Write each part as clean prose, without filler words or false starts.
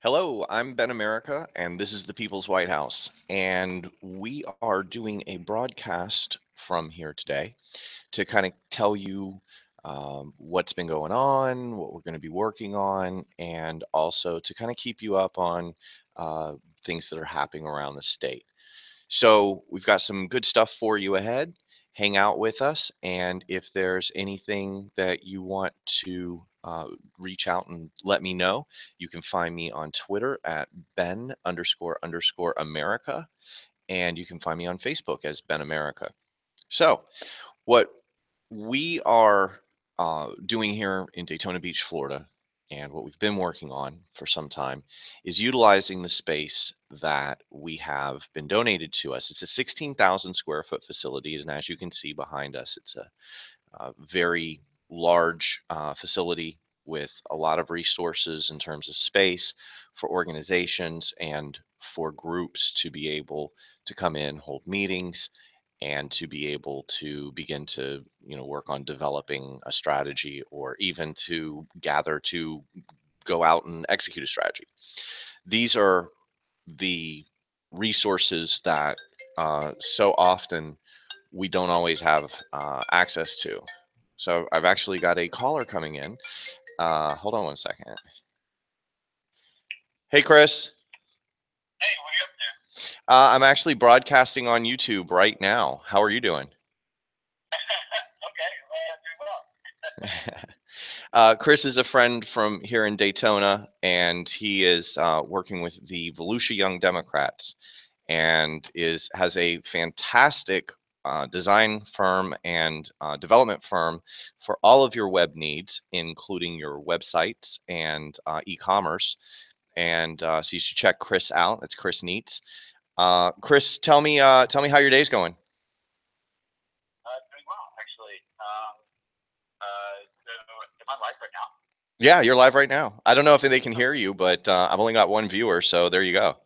Hello, I'm benAmerica, and this is the People's White House. And we are doing a broadcast from here today to kind of tell you what's been going on, what we're going to be working on, and also to kind of keep you up on uh, things that are happening around the state. So we've got some good stuff for you ahead. Hang out with us, and if there's anything that you want to reach out and let me know, you can find me on Twitter at Ben__America, and you can find me on Facebook as benAmerica. So, what we are doing here in Daytona Beach, Florida, and what we've been working on for some time is utilizing the space that we have been donated to us. It's a 16,000 square foot facility, and as you can see behind us, it's a very large facility with a lot of resources in terms of space for organizations and for groups to be able to come in, hold meetings, and to be able to begin to work on developing a strategy or even to gather to go out and execute a strategy. These are the resources that so often we don't always have access to. So I've actually got a caller coming in. Hold on one second. Hey, Chris. Hey, what are you up to? I'm actually broadcasting on YouTube right now. How are you doing? Okay, doing well. Chris is a friend from here in Daytona, and he is working with the Volusia Young Democrats, and has a fantastic design firm and development firm for all of your web needs, including your websites and e-commerce. And so you should check Chris out. It's Chris Neats. Chris, tell me how your day's going. Doing well, actually. So am I live right now? Yeah, you're live right now. I don't know if they can hear you, but I've only got one viewer, so there you go. Okay,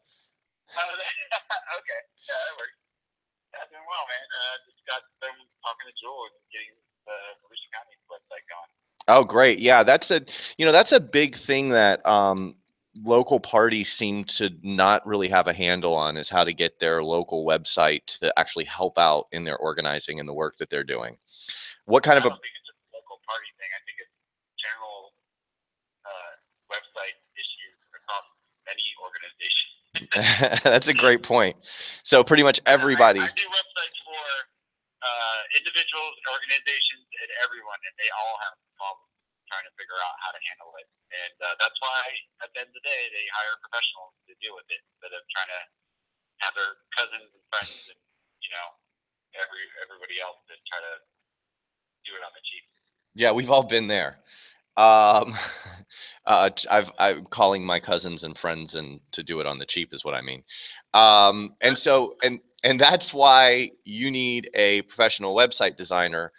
yeah, that works. Yeah, doing well, man. Just got them talking to Joel and getting the Volusia County website going. Oh, great. Yeah, that's a big thing that local parties seem to not really have a handle on, is how to get their local website to actually help out in their organizing and the work that they're doing. What kind I of a don't think it's just a local party thing. I think it's general uh, website issues across many organizations. That's a great point. So pretty much everybody. I do websites for individuals, organizations, and everyone, and they all have problems trying to figure out how to handle it. And that's why, at the end of the day, they hire professionals to deal with it instead of trying to have their cousins and friends and everybody else to try to do it on the cheap. Yeah, we've all been there. I'm calling my cousins and friends and to do it on the cheap is what I mean. And that's why you need a professional website designer.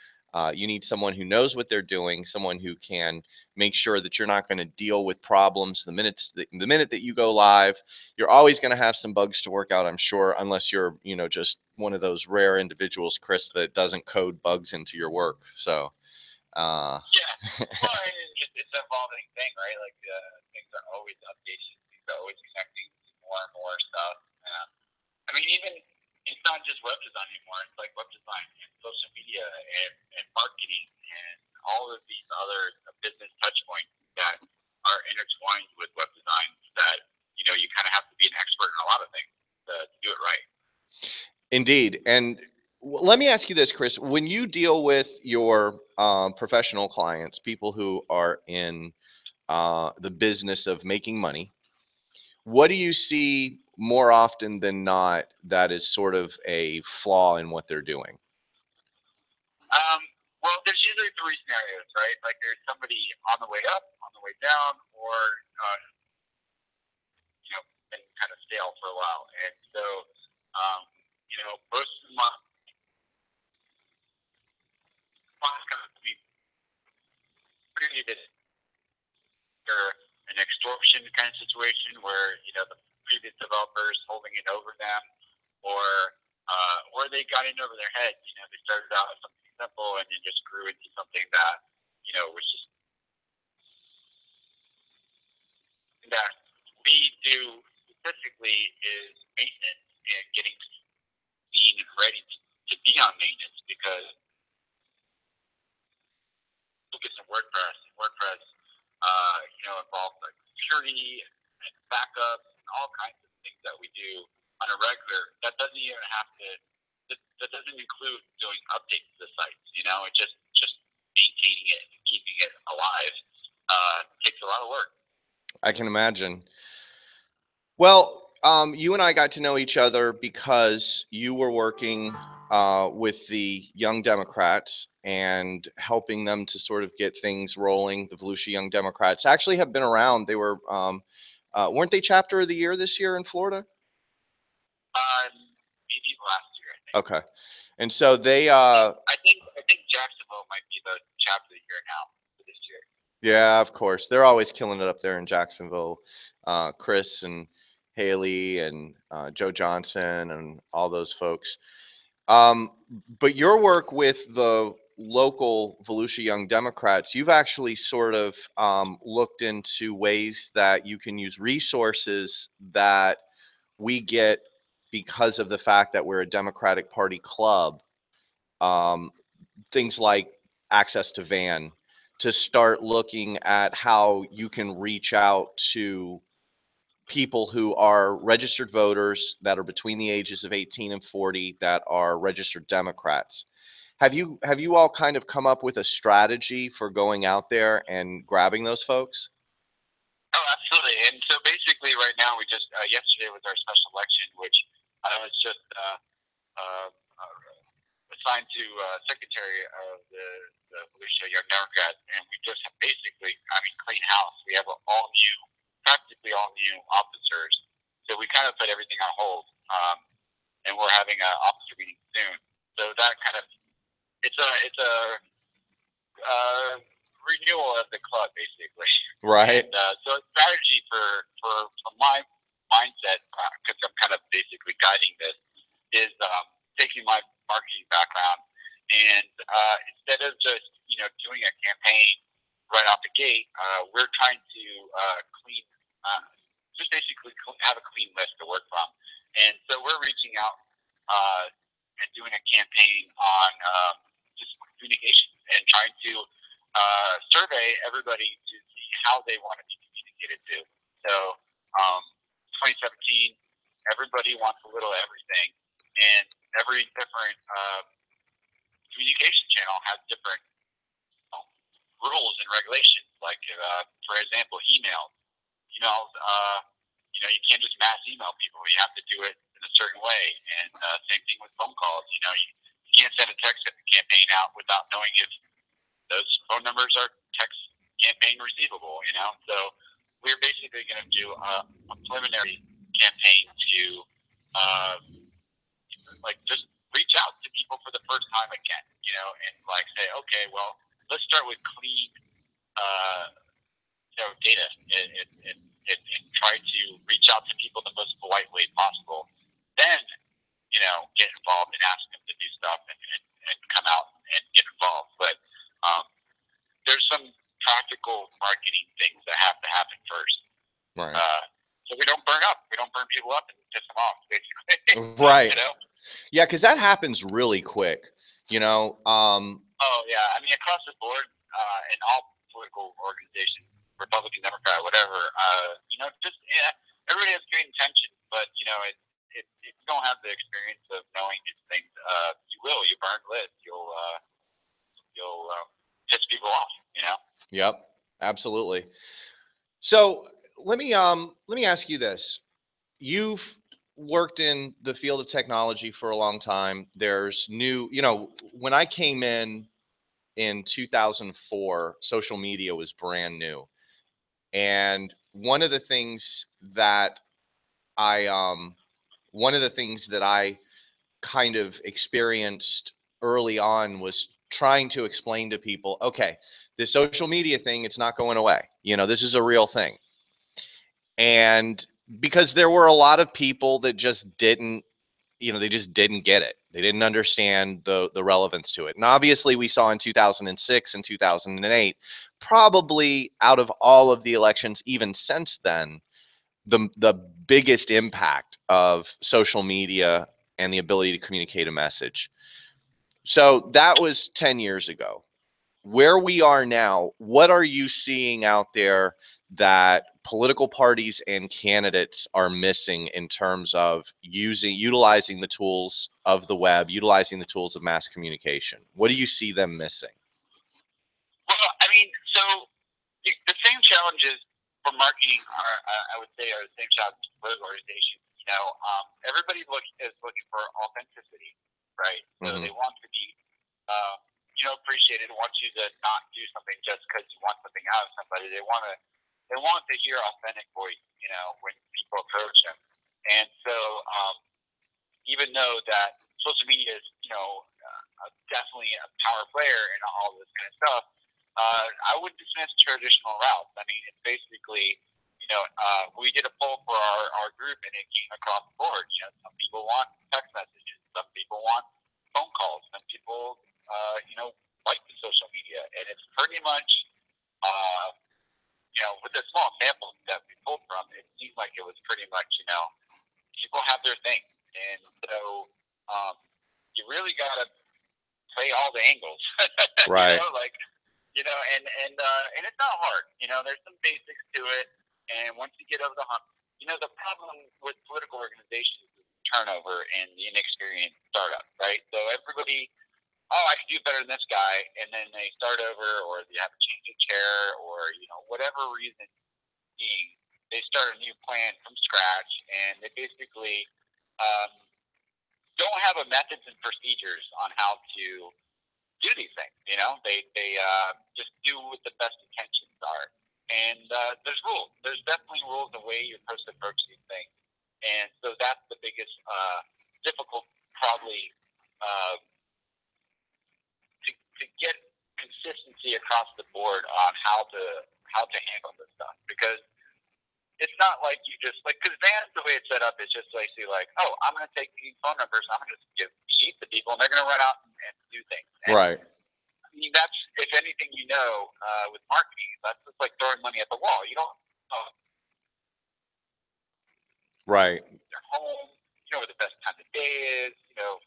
You need someone who knows what they're doing, someone who can make sure that you're not going to deal with problems the minute that you go live. You're always going to have some bugs to work out, I'm sure, unless you're just one of those rare individuals, Chris, that doesn't code bugs into your work. So. Yeah. Well, it's an evolving thing, right? Like things are always updating, things are always connecting to more and more stuff. I mean, even it's not just web design anymore. It's like web design and social media and marketing and all of these other business touch points that are intertwined with web design. That you kind of have to be an expert in a lot of things to do it right. Indeed. And let me ask you this, Chris. When you deal with your professional clients, people who are in the business of making money, what do you see more often than not that is sort of a flaw in what they're doing? Um, well, there's usually three scenarios, right? Like there's somebody on the way up, on the way down, or been kind of stale for a while. And so, most of my clients come to be pretty that they're an extortion kind of situation where the previous developers holding it over them, or they got in over their head. They started out as something simple and then just grew into something that was just that we do specifically is maintenance and getting seen and ready to be on maintenance, because look at some WordPress. WordPress, involves like security and backup and all kinds of things that we do on a regular. That doesn't even have to. That doesn't include doing updates to the sites. It just maintaining it and keeping it alive takes a lot of work. I can imagine. Well, you and I got to know each other because you were working with the Young Democrats and helping them to sort of get things rolling. The Volusia Young Democrats actually have been around. They were, weren't they Chapter of the Year this year in Florida? Maybe last year, I think. Okay. And so they, I think Jacksonville might be the Chapter of the Year now for this year. Yeah, of course. They're always killing it up there in Jacksonville. Chris and Haley and Joe Johnson and all those folks. But your work with the local Volusia Young Democrats, you've actually sort of looked into ways that you can use resources that we get because of the fact that we're a Democratic Party club. Things like access to van, to start looking at how you can reach out to people who are registered voters that are between the ages of 18 and 40 that are registered Democrats. Have you all kind of come up with a strategy for going out there and grabbing those folks? Oh, absolutely. And so basically right now we just, yesterday was our special election, which I was just assigned to secretary of the Volusia Young Democrats, and we just have basically, clean house. We have practically all new officers. So we kind of put everything on hold, and we're having an officer meeting soon. So that kind of, it's a renewal of the club, basically. Right. And so a strategy for my mindset, because I'm kind of basically guiding this, is taking my marketing background and instead of just doing a campaign right off the gate, we're trying to just basically have a clean list to work from. And so we're reaching out and doing a campaign on just communication and trying to survey everybody to see how they want to be communicated to. So 2017, everybody wants a little everything, and every different communication channel has different rules and regulations. Like, for example, emails. You can't just mass email people. You have to do it in a certain way. And same thing with phone calls. You can't send a text campaign out without knowing if those phone numbers are text campaign receivable. So we're basically going to do a preliminary campaign to just reach out to people for the first time again, and say, okay, well, let's start with clean data and try to reach out to people the most polite way possible. Then, get involved and ask them to do stuff and come out and get involved. But there's some practical marketing things that have to happen first. Right. So we don't burn up. We don't burn people up and piss them off, basically. Right. Yeah, because that happens really quick. Oh, yeah. Across the board, in all political organizations, Republican, Democrat, whatever, everybody has great intentions, but, if you don't have the experience of knowing these things, you burn lists, you'll piss people off, Yep, absolutely. So let me ask you this. You've worked in the field of technology for a long time. There's new, when I came in 2004, social media was brand new. And one of the things that I kind of experienced early on was trying to explain to people, okay, this social media thing, it's not going away. This is a real thing. And because there were a lot of people that just didn't, they just didn't get it. They didn't understand the relevance to it. And obviously we saw in 2006 and 2008, probably out of all of the elections, even since then, the biggest impact of social media and the ability to communicate a message. So that was 10 years ago. Where we are now, what are you seeing out there that political parties and candidates are missing in terms of utilizing the tools of the web, utilizing the tools of mass communication? What do you see them missing? Well, I mean, so the same challenges for marketing are, I would say, are the same challenges for organizations. Everybody is looking for authenticity, right? So Mm-hmm. they want to be, appreciated. Want you to not do something just because you want something out of somebody. They want to hear authentic voice, when people approach them. And so, even though that social media is, definitely a power player in all this kind of stuff, I would dismiss traditional routes. I mean, it's basically, we did a poll for our group and it came across the board. Some people want text messages, some people want phone calls, some people, like the social media. And it's pretty much, with the small sample that we pulled from, it seemed like it was pretty much, people have their thing. And so you really got to play all the angles, Right. and it's not hard. There's some basics to it. And once you get over the hump, the problem with political organizations is turnover and the inexperienced startup, right? So everybody, I can do better than this guy, and then they start over, or they have to change a chair, or whatever reason being, they start a new plan from scratch, and they basically don't have a methods and procedures on how to do these things. They just do what the best intentions are. And there's rules. There's definitely rules the way you're supposed to approach these things. And so that's the biggest difficult, probably, to get consistency across the board on how to handle this stuff. Because it's not like you just because Vans, the way it's set up is just basically like, oh, I'm going to take these phone numbers, I'm going to just give sheets to people, and they're going to run out and do things. And, Right. I mean, that's, if anything, with marketing, that's just like throwing money at the wall. You don't know Right. their home, what the best time of day is,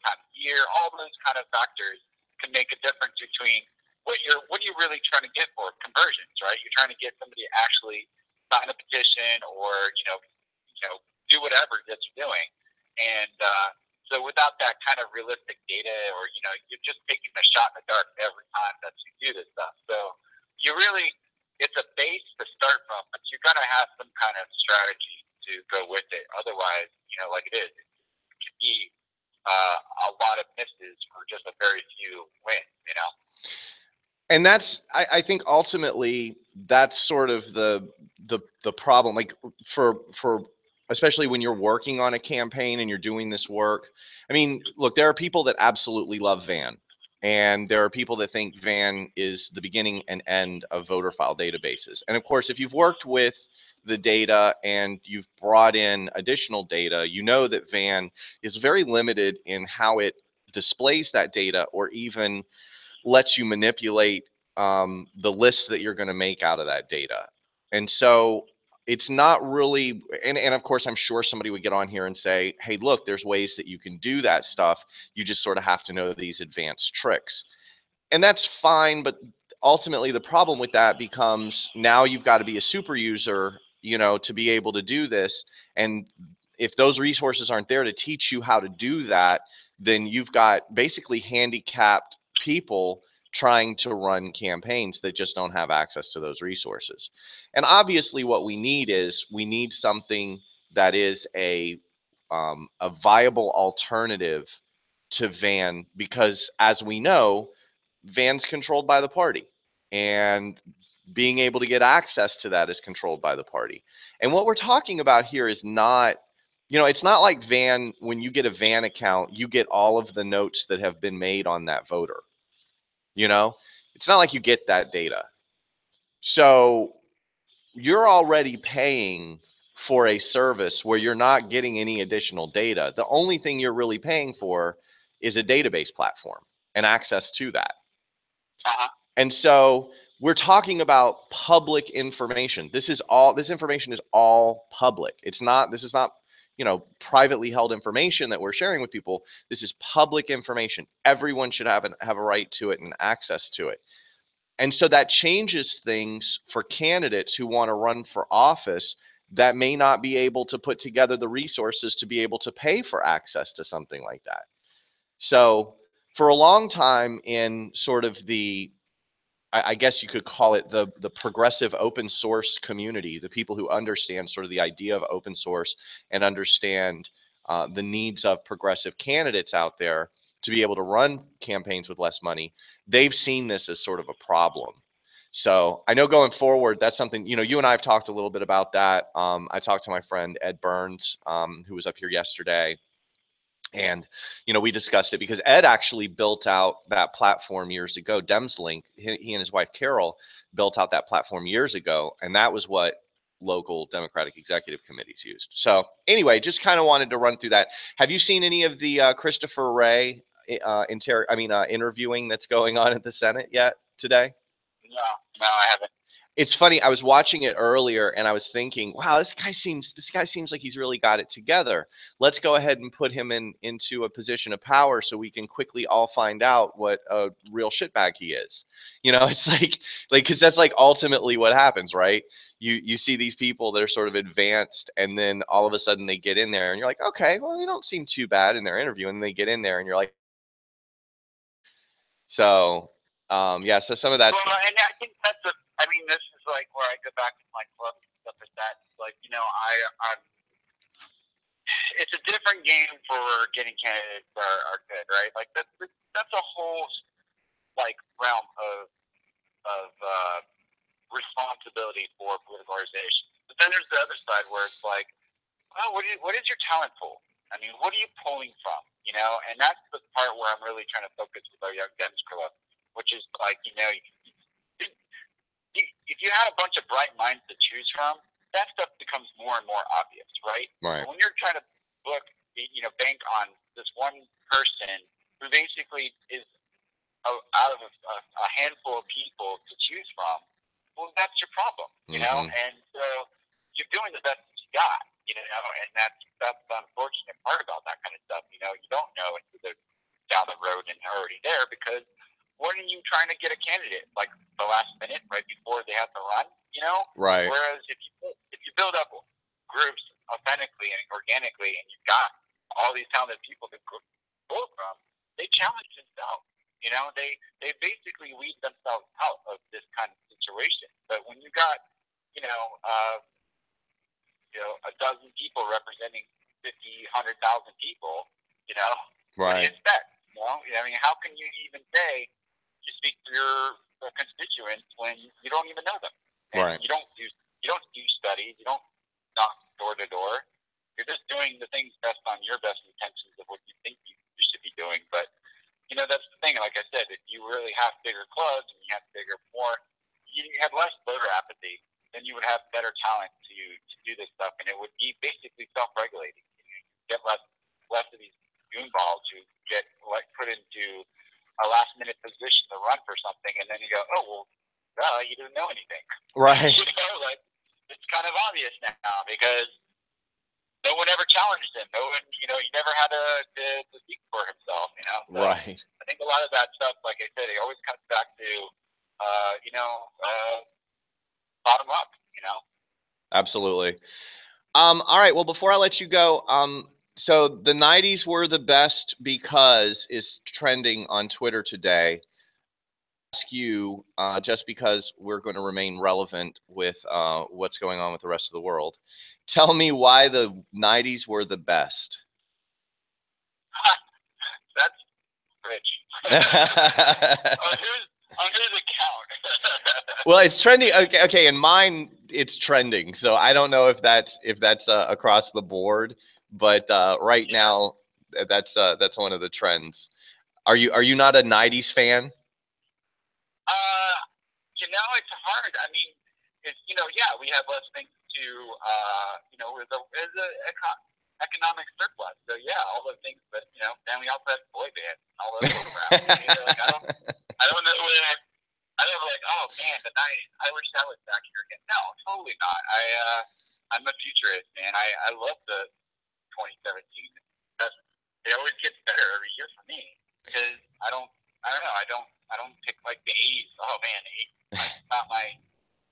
time of year, all those kind of factors can make a difference between what you're really trying to get for conversions, right? You're trying to get somebody to actually sign a petition or, do whatever that you're doing. And so without that kind of realistic data, or, you're just taking a shot in the dark every time that you do this stuff. So it's a base to start from, but you got to have some kind of strategy to go with it. Otherwise, like it can be a lot of misses for just a very few wins, And that's, I think ultimately that's sort of the problem. Like for especially when you're working on a campaign and you're doing this work. I mean, look, there are people that absolutely love Van, and there are people that think Van is the beginning and end of voter file databases. And of course, if you've worked with the data and you've brought in additional data, you know that Van is very limited in how it displays that data, or even lets you manipulate the lists that you're going to make out of that data. And so it's not really, and of course, I'm sure somebody would get on here and say, hey, look, there's ways that you can do that stuff. You just sort of have to know these advanced tricks. And that's fine. But ultimately, the problem with that becomes now you've got to be a super user, to be able to do this. And if those resources aren't there to teach you how to do that, then you've got basically handicapped people trying to run campaigns that just don't have access to those resources. And obviously what we need something that is a viable alternative to Van, because as we know, Van's controlled by the party, and being able to get access to that is controlled by the party. And what we're talking about here is not, it's not like Van, when you get a Van account, you get all of the notes that have been made on that voter. It's not like you get that data. So you're already paying for a service where you're not getting any additional data. The only thing you're really paying for is a database platform and access to that. Uh-huh. And so we're talking about public information. This information is all public. This is not, privately held information that we're sharing with people. This is public information. Everyone should have a right to it and access to it. And so that changes things for candidates who want to run for office that may not be able to put together the resources to be able to pay for access to something like that. So for a long time in sort of I guess you could call it the progressive open source community, the people who understand sort of the idea of open source and understand the needs of progressive candidates out there to be able to run campaigns with less money, they've seen this as sort of a problem. So I know going forward, that's something, you and I have talked a little bit about that. I talked to my friend Ed Burns, who was up here yesterday. And, we discussed it because Ed actually built out that platform years ago. DemsLink, he and his wife, Carol, built out that platform years ago. And that was what local Democratic executive committees used. So anyway, just kind of wanted to run through that. Have you seen any of the Christopher Wray interviewing that's going on at the Senate yet today? No, I haven't. It's funny. I was watching it earlier and I was thinking, wow, this guy seems like he's really got it together. Let's go ahead and put him into a position of power so we can quickly all find out what a real shitbag he is. It's like because that's like ultimately what happens, right? You see these people that are sort of advanced and then all of a sudden they get in there and you're like, okay, well, they don't seem too bad in their interview, and they get in there and you're like, so yeah, so some of that's well, and I think this is like where I go back to my club and stuff like that. Like, I'm it's a different game for getting candidates are good, right? Like that's a whole like realm of responsibility for political organizations. But then there's the other side where it's like, well, what is your talent pool? I mean, what are you pulling from? And that's the part where I'm really trying to focus with our Young Dems Club, which is like, if you had a bunch of bright minds to choose from, that stuff becomes more and more obvious, right? Right. But when you're trying to bank on this one person who basically is out of a handful of people to choose from, well, that's your problem, And so you're doing the best that you got, and that's the unfortunate part about that kind of stuff. You don't know until they're down the road and they're already there, because when are you trying to get a candidate like the last minute, right before they have to run? Right. Whereas if you build up groups authentically and organically, and you've got all these talented people to pull from, they challenge themselves. They basically weed themselves out of this kind of situation. But when you got a dozen people representing 50, 100,000 people, right. What do you expect? I mean, how can you even say you speak to your constituents when you don't even know them? And right. You don't do studies. You don't knock door to door. You're just doing the things best on your best intentions of what you think you should be doing. But that's the thing. Like I said, if you really have bigger clubs and you have you have less voter apathy, then you would have better talent to do this stuff, and it would be basically self-regulating. You get less of these goonballs who get put into a last-minute position to run for something, and then you go, oh well, you didn't know anything. Right. It's kind of obvious now because no one ever challenged him. No one, he never had to speak for himself. So right. I think a lot of that stuff, like I said, it always comes back to, bottom up. Absolutely. All right. Well, before I let you go, so the 90s were the best because is trending on Twitter today. Ask you, just because we're going to remain relevant with what's going on with the rest of the world. Tell me why the 90s were the best. That's rich. on whose account? Well, it's trending. Okay. In mine, it's trending. So I don't know if that's across the board, but right now, that's one of the trends. Are you not a 90s fan? It's hard. I mean, we have less things to, there's a economic surplus. So yeah, all the things, but then we also have boy bands and all those around. I don't know where I don't like, oh man, the night I wish that was back here again. No, totally not. I'm a futurist, man. I love the 2017. That's, it always gets better every year for me because I don't know. I don't pick like the 80s. Oh man, it's not my.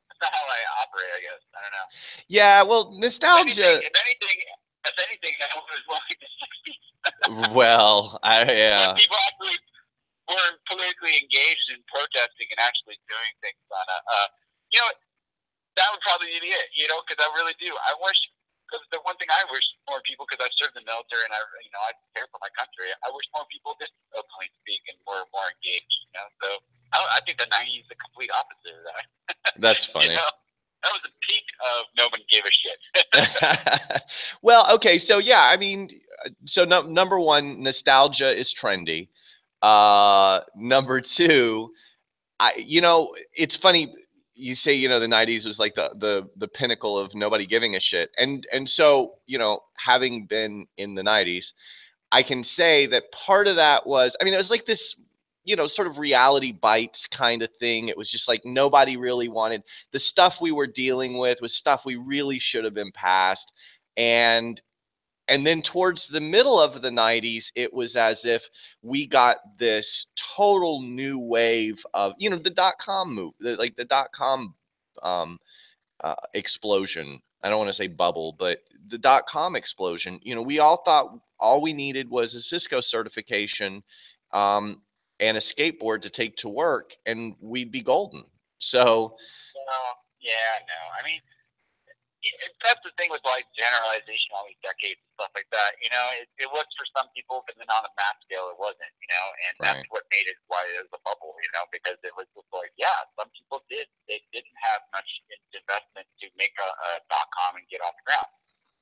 That's not how I operate. I guess I don't know. Yeah, well, nostalgia. If anything, I was like the 60s. Well, When people actually were politically engaged in protesting and actually doing things on you know, that would probably be it. You know, because I really do. I wish. Because the one thing I wish more people, because I served in the military and I care for my country. I wish more people did openly speak and were more engaged. You know, so I think the '90s is the complete opposite of that. That's funny. You know? That was the peak of no one gave a shit. Well, okay, so yeah, I mean, so number one, nostalgia is trendy. Number two, it's funny. You say, the 90s was like the pinnacle of nobody giving a shit. And so, having been in the 90s, I can say that part of that was, I mean, it was like this, sort of reality bites kind of thing. It was just like nobody really wanted the stuff we were dealing with was stuff we really should have been past. And then towards the middle of the 90s, it was as if we got this total new wave of, the dot-com move, like the dot-com explosion. I don't want to say bubble, but the dot-com explosion. We all thought all we needed was a Cisco certification and a skateboard to take to work, and we'd be golden. So, yeah, no. I mean, that's the thing with like generalization all these decades and stuff like that. It was for some people, but then on a mass scale, it wasn't. And that's what made it why it was a bubble. Because it was just like, yeah, some people they didn't have much investment to make a .com and get off the ground,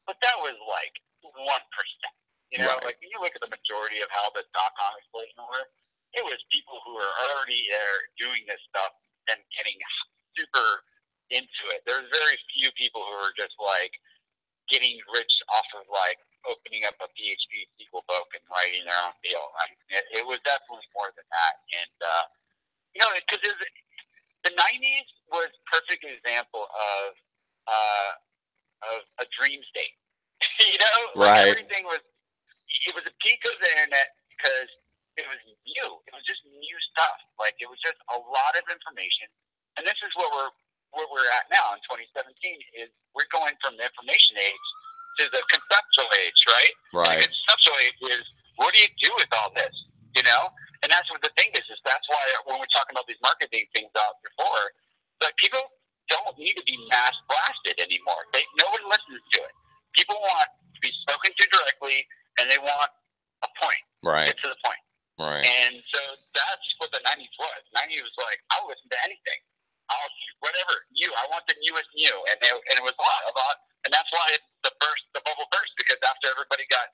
but that was like 1%. Like when you look at the majority of how the .com explosion worked, it was people who were already there doing this stuff and getting super into it. There's very few people who are just like getting rich off of like opening up a PHP SQL book and writing their own deal. I mean, it was definitely more than that. And because the '90s was a perfect example of a dream state. Like everything was. It was a peak of the internet because it was new. It was just new stuff. Like it was just a lot of information. And this is what we're at now in 2017 is we're going from the information age to the conceptual age, right? Right. And the conceptual age is what do you do with all this, And that's what the thing is that's why when we're talking about these marketing things out before, like people don't need to be mass blasted anymore. No one listens to it. People want to be spoken to directly, and they want a point. Right. Get to the point. Right. And so that's what the '90s was. '90s was like I'll listen to anything. I'll whatever new. I want the newest new, and it was a lot, and that's why the bubble burst because after everybody got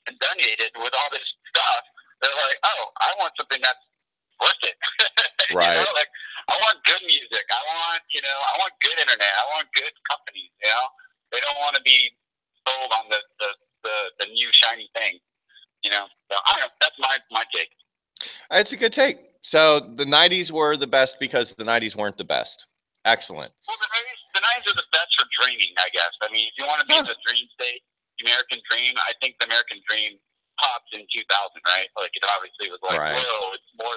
inundated with all this stuff, they're like, oh, I want something that's worth it. Right. Like I want good music. I want good internet. I want good companies. They don't want to be sold on the new shiny thing. So I don't know. That's my take. It's a good take. So the 90s were the best because the 90s weren't the best. Excellent. Well, the 90s are the best for dreaming, I guess. I mean, if you want to be in the dream state, the American dream, I think the American dream popped in 2000, right? Like it obviously was like, whoa, it's more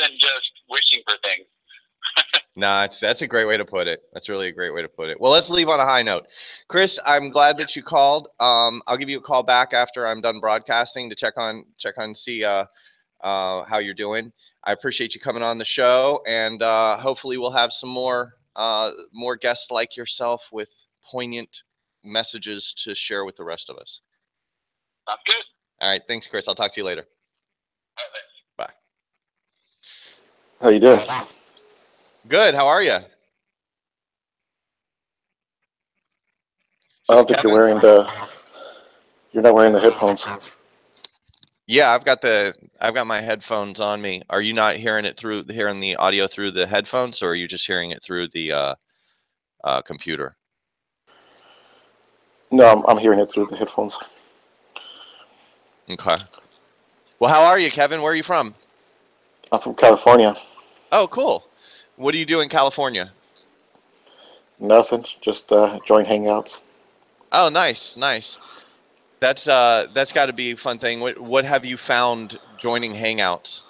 than just wishing for things. No, that's a great way to put it. That's really a great way to put it. Well, let's leave on a high note. Chris, I'm glad that you called. I'll give you a call back after I'm done broadcasting to check on see how you're doing. I appreciate you coming on the show, and hopefully we'll have some more guests like yourself with poignant messages to share with the rest of us. Sounds good. All right, thanks, Chris. I'll talk to you later. Bye. How you doing? Good. How are you? I don't think you're wearing you're not wearing the headphones. Yeah, I've got my headphones on me. Are you not hearing the audio through the headphones, or are you just hearing it through the computer? No, I'm hearing it through the headphones. Okay. Well, how are you, Kevin? Where are you from? I'm from California. Oh, cool. What do you do in California? Nothing. Just join hangouts. Oh, nice, nice. That's got to be a fun thing. What have you found joining Hangouts?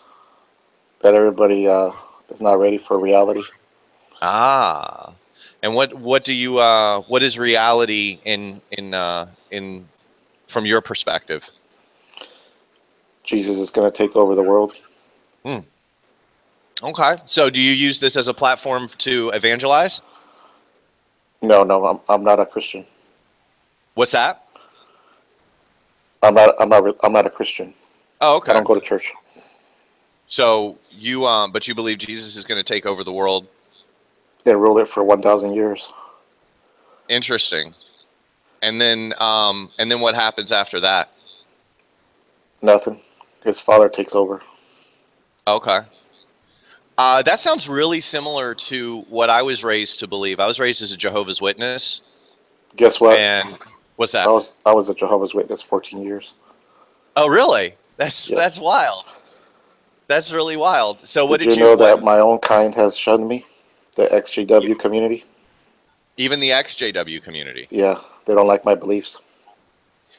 That everybody is not ready for reality. Ah, and what do you what is reality in from your perspective? Jesus is going to take over the world. Hmm. Okay, so do you use this as a platform to evangelize? No, no, I'm not a Christian. What's that? I'm not a Christian. Oh, I okay. don't go to church. So you but you believe Jesus is going to take over the world. They ruled it for 1,000 years. Interesting. And then what happens after that? Nothing. His father takes over. Okay. That sounds really similar to what I was raised to believe. I was raised as a Jehovah's Witness, Guess what? and what's I that? was I was a Jehovah's Witness 14 years. Oh, really? That's Yes. wild. That's really wild. So what Did did you you know what? that my own kind has shunned me? The XJW community? Even the XJW community. Yeah, they don't like my beliefs.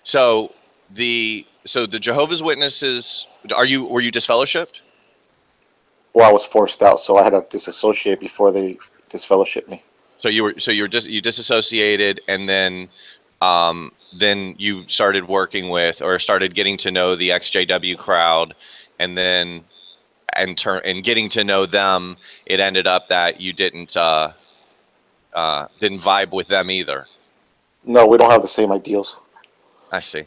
So the Jehovah's Witnesses. Were you disfellowshipped? Well, I was forced out, so I had to disassociate before they disfellowship me. You disassociated, and then you started working with or started getting to know the XJW crowd, and then and getting to know them, it ended up that you didn't vibe with them either. No, we don't have the same ideals. I see.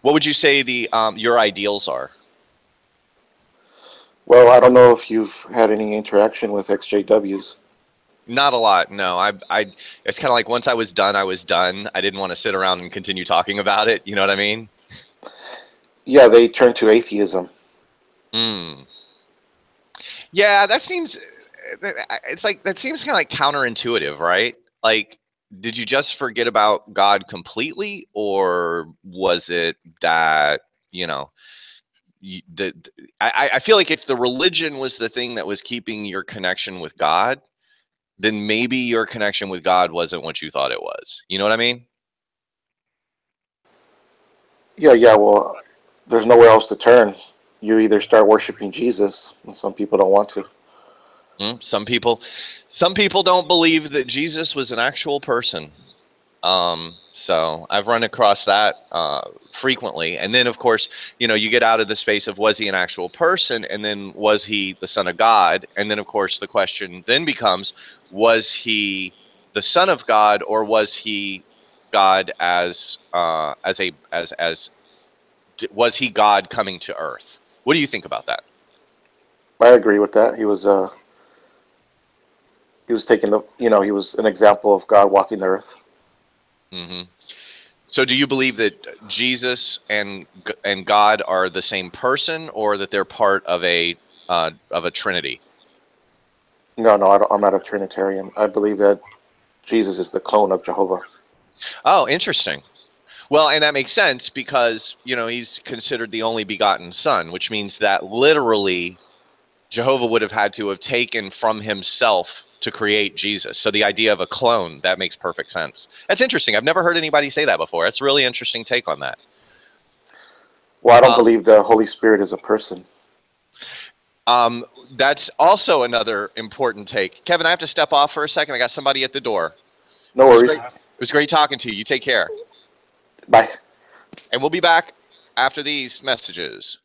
What would you say the your ideals are? Well, I don't know if you've had any interaction with XJWs. Not a lot. No, I. It's kind of like once I was done, I was done. I didn't want to sit around and continue talking about it. You know what I mean? Yeah, they turn to atheism. Hmm. Yeah, that seems. It's like that seems kind of like counterintuitive, right? Like, did you just forget about God completely, or was it that you know? I feel like if the religion was the thing that was keeping your connection with God, then maybe your connection with God wasn't what you thought it was. You know what I mean? Yeah, yeah, well, there's nowhere else to turn. You either start worshiping Jesus, and some people don't want to. Some people don't believe that Jesus was an actual person. So I've run across that frequently. And then, of course, you get out of the space of was he an actual person, and then was he the son of God? And then, of course, the question then becomes, was he the son of God, or was he God was he God coming to earth? What do you think about that? I agree with that. He was taking he was an example of God walking the earth. Hmm. So, do you believe that Jesus and God are the same person, or that they're part of a trinity? No, no, I'm not a Trinitarian. I believe that Jesus is the clone of Jehovah. Oh, interesting. Well, and that makes sense because he's considered the only begotten Son, which means that literally Jehovah would have had to have taken from himself to create Jesus. So the idea of a clone, that makes perfect sense. That's interesting. I've never heard anybody say that before. That's a really interesting take on that. Well, I don't Um, believe the Holy Spirit is a person. that's also another important take. Kevin, I have to step off for a second. I got somebody at the door. No It was worries. great. It was great talking to you. You take care. Bye. And we'll be back after these messages.